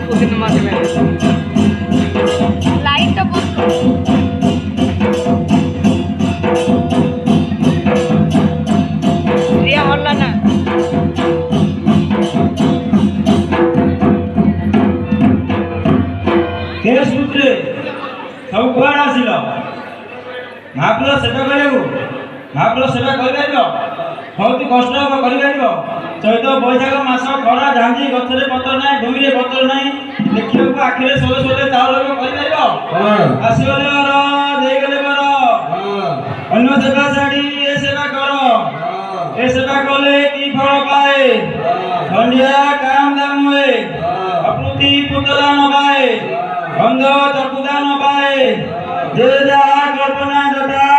पूछने मारते मेरे लाइट तो बंद रिया हल्ला ना केस पुत्रे सब कुआड़ आसिल महाप्रभु सेवा करियो महाप्रभु सेवा करियो बहुत कष्ट हम करियो चैत बैशाख मास खरा झांझी गछरे पत्र ना भूमि पत्र ना देखियो आखिरे सोले सोले चाउल करियो आसीगले बर देगले बर अन्य सेवा छाड़ी ए सेवा कर ए सेवा कले की फल पाए खंडिया काम दाम हुए अपुति पुतला न पाए अंध चकुदा न पाए जे जा कल्पना जटा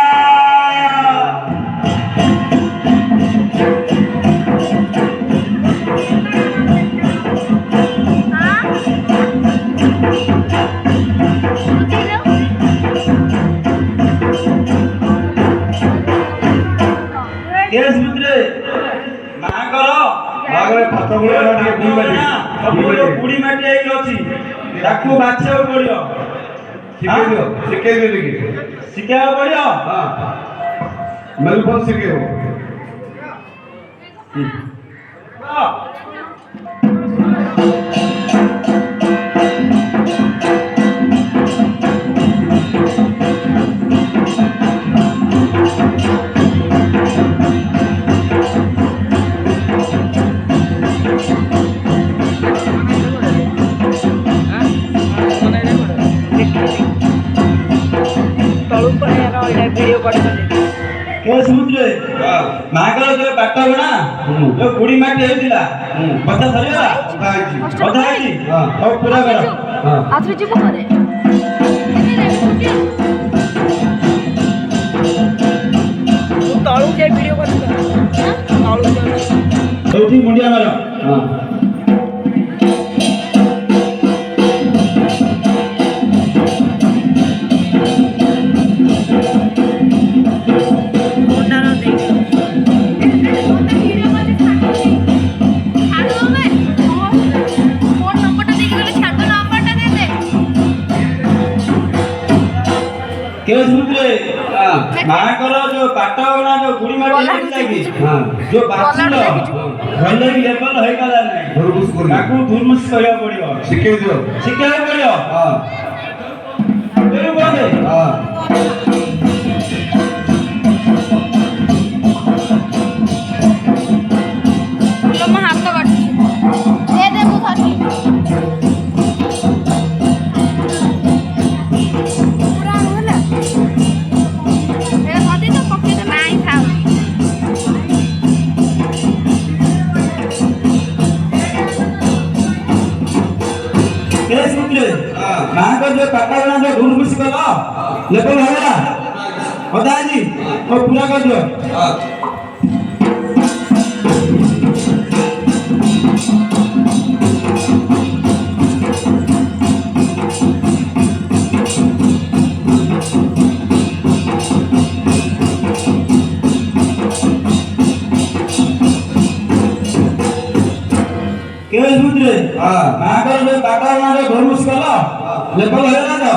केस मित्रे ना करो आगे फाटो गुड़ा ना ଟିକେ बुढ़ी माटी आई अछि ताकू बाछे पड़ियो शिखाई दे कि शिखा पड़ियो हां मेरे फोन शिखे हो वीडियो केस मित्रे मागर जो पाट बना जो बुढ़ी माटी होइतिला बता धरिया बता आछि और पूरा कर आथरे जीव करे तळू जे वीडियो करता तळू सौठी मुंडिया मारो केस मित्रे माकर जो पाट बना जो बुढ़ी माटी होइतिला कि जो बाछिलो भले लेवल होई गला नै धुरमुस कर ताकू धुरमुस करिया पड़ियो शिखे दियो शिखा पड़ियो हां तेरे बोले हां लोमा हाथ तो काट दे दे मु थाची पूरा होला ए खादी तो पक्के तो नहीं खाओ केस मित्रे माकर जो पाट बना जो धुरमुस कला लेवल होला बता जी और पूरा कर दियो हां केस मित्रे माकर जो पाट बना जो धुरमुस कला लेवल होला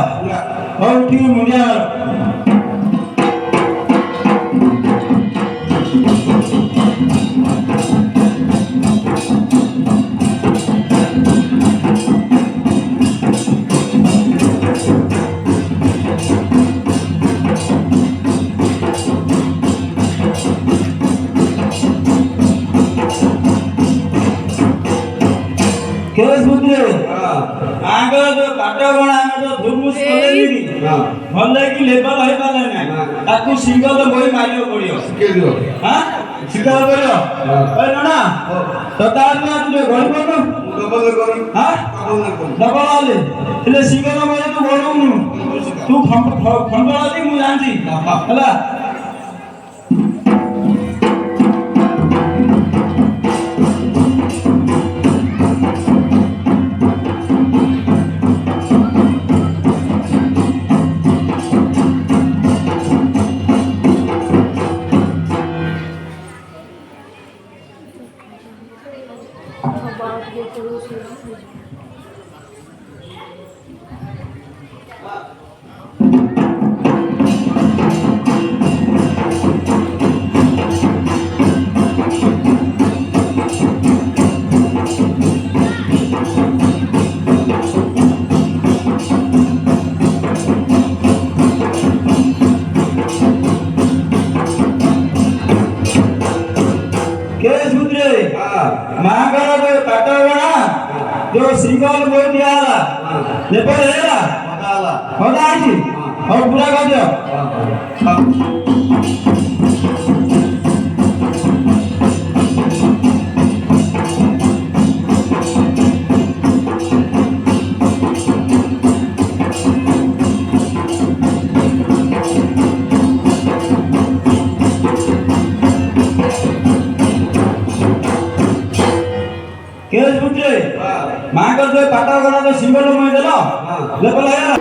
तो और ठीक मुंडिया केस मित्रे आगर जो पाट बना जो धुरमुस कले कि भले कि लेवल होई पाले ना ताकू सिंगल बोई मारियो पड़ियो शिखे दियो हां शिखा पड़ियो ए नना तो तार में तू घर पर डबल कर हां डबल आले એટલે સિંગલ બોલે તો બોલું તું ખંભળાથી હું જાણતી હલા ମାଙ୍କର ଯୋଉ ପାଟ ଗଣା ଯୋଉ ସିଙ୍ଗଲ ବହି ଦିଆହେଲା ଯେପରି ହେଲା ହଦା ହେଇଛି ହଉ ପୁରା କରିଦିଅ। କେସ୍ ବୁଝିଲେ ମାଙ୍କର ଯୋଉ ପାଟ ଗଣା ଯୋଉ ସିଙ୍ଗଲ ବହି ଦେଲ ଯେପରି ହେଲା